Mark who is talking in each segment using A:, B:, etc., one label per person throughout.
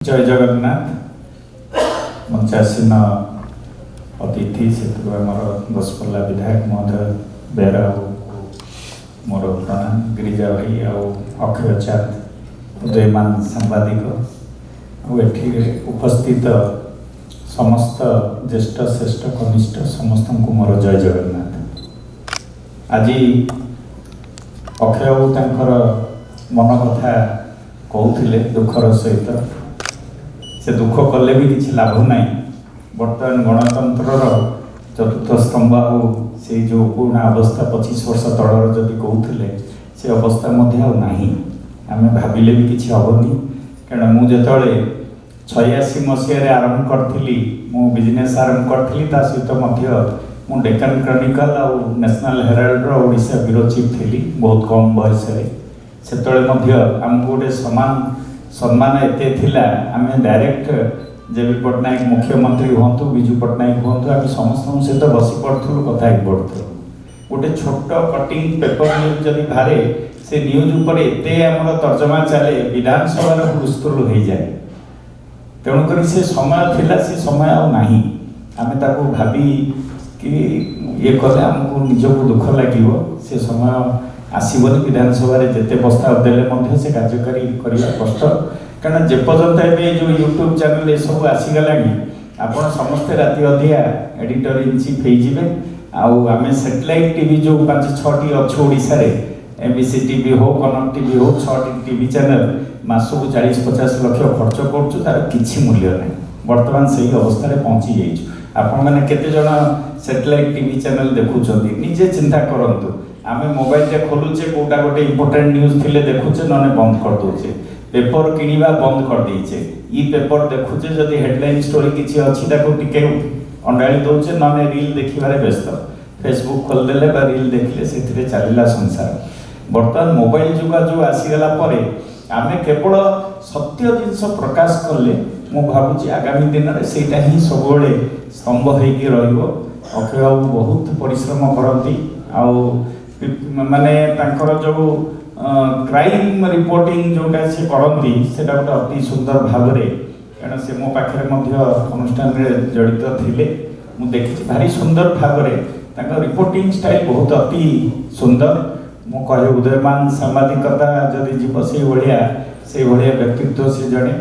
A: जय जगन्नाथ मंचासीन अतिथि से आमर दसपल्ला विधायक महोदय बेहरा मोर प्रणाम गिरिजा भाई अक्षय चाँद उदयमान सांबादिक उपस्थित समस्त ज्येष्ठ श्रेष्ठ कनिष्ठ समस्त को मोर जय जगन्नाथ। आज अक्षय बाबू मन कथा कहते दुखर सहित से दुख कले भी किसी लाभ ना। बर्तमान गणतंत्र चतुर्थ स्तंभ से जो पुराणा अवस्था 25 वर्ष तलर जदि कहते से अवस्था आम भाविले भी किसी हेनी। कारण मुझे 86 मसीह आरंभ करी मु बिजनेस आरंभ करी सहित मु डेक्कन क्रॉनिकल और national Herald Odisha bureau chief थी बहुत कम बयस से आमको गोटे सम्मान एते थिला। आम डायरेक्ट जेबी पट्टनायक मुख्यमंत्री हूँ विजु पट्टनायक हूँ आम समस्त सहित बसी पड़ू कथा पड़ू गोटे छोट कटिंग पेपर न्यूज जब बाहर से न्यूज उपर एते आमर तर्जमा चले विधानसभा हुलस्थुल हो जाए। तेणुक से समय थिला से समय आम भावी कि ये कले आमको निजक दुख लगे से समय आसबनी विधानसभा जिते प्रस्ताव देले से कार्यकारी करने कष्ट। कारण जेपर्यंत ए जो यूट्यूब चैनल ये सब आसीगला आपण समस्ते राति अधिया एडिटर इन चीफ हो आम सैटेलाइट टीवी जो 5-6टी अच्छे ओडिशा एमबीसी टीवी हो कनक टीवी हो 6टी टीवी चैनल मासक 40-50 लक्ष खर्च करूँ तार किसी मूल्य ना। बर्तमान से ही अवस्था पहुँची जाइए। आपण मैंने केते जन सैटेलाइट टीवी चैनल देखुं निजे चिंता करंतु। आम मोबाइल खोलुचे कोटा गोटे इंपोर्टेंट न्यूज थिले देखुचे ना बंद कर दोचे पेपर किणवा बंद कर देचे ई पेपर देखुचे जदि हेडलाइन स्टोरी किसी अच्छी टिके अंडाड़ी दौचे ना रील देखिबारे व्यस्त फेसबुक खोलदेले रील देखले से चलला संसार। बर्तमान मोबाइल जुग जो आसीगला आम केवल सत्य जिनस प्रकाश कले मु भावुची आगामी दिन में सेटा ही सब स्तंभ होगी रहिबो। अक्षय बाबू बहुत परिश्रम करती माने तांकर जो क्राइम रिपोर्टिंग जोटा से करती से गोटे अति सुंदर भाव कारण से मो पाखे अनुष्ठान में जड़ित थे मुझे देखी भारी सुंदर भाव रिपोर्टिंग स्टाइल बहुत अति सुंदर। मु कहे उदयमान सांबादिकता जदि जीव से भाया व्यक्तित्व से जड़े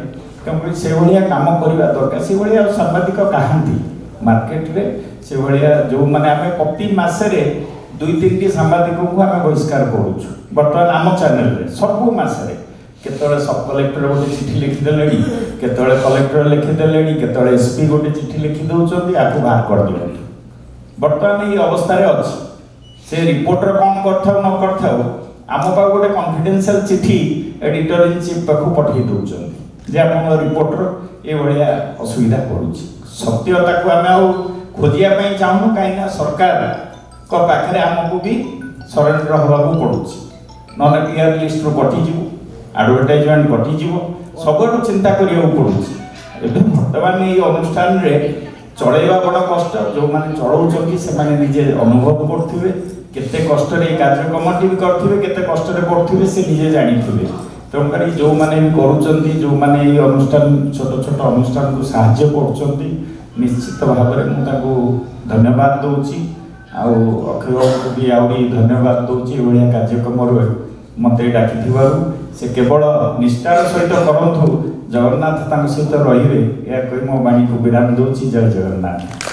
A: क्योंकि से भाया कम करवा दरकार से भाया सांबादिक कहांती मार्केट रे से भाया जो मैंने आम प्रति मसरे 2-3टी सांबादिक को आम बहिष्कार करूँ। बर्तमान आम चैनल सबू मसरे केतले सब कलेक्टर गोटे चिठी लिखिदे केतले कलेक्टर लिखिदे केतले एसपी गोटे चिठी लिखि दौरान आपको बाहर कर दिखाँ। बर्तमान ये अवस्था अच्छी से रिपोर्टर कौन कर न कर आम पाक गोटे कॉन्फिडेंशियल चिठी एडिटर इन चीफ पाक पठे दौरान जे आप रिपोर्टर ये भाया असुविधा पड़ुछि। सत्यता को आम खोजापी चाहूँ कहीं सरकार पाखे आमको भी सरेंडर हवा पड़ुछि ना टीआर लिस्ट रू कटिज आडभटाइजमेंट कटिज सब चिंता करा पड़ुछि। बर्तमान ये अनुष्ठान चलैवा बड़ कष्ट जो मैंने चलाऊँ से निजे अनुभव करुवे केते कष्ट कार्यक्रम टी भी करेंगे केते कष्ट पड़े से निजे जानी। तेणुक जो मैंने भी करुँच जो मैंने ये अनुष्ठान छोट छोट अनुष्ठान को साहाय्य कर निश्चित भाव में मुझे धन्यवाद दूची अक्षय को भी आहरी धन्यवाद दूची भाया कार्यक्रम मत डाकी से केवल निष्ठार सहित करूँ जगन्नाथ सहित रे या कही मो वाणी को विराम दूची। जय जगन्नाथ।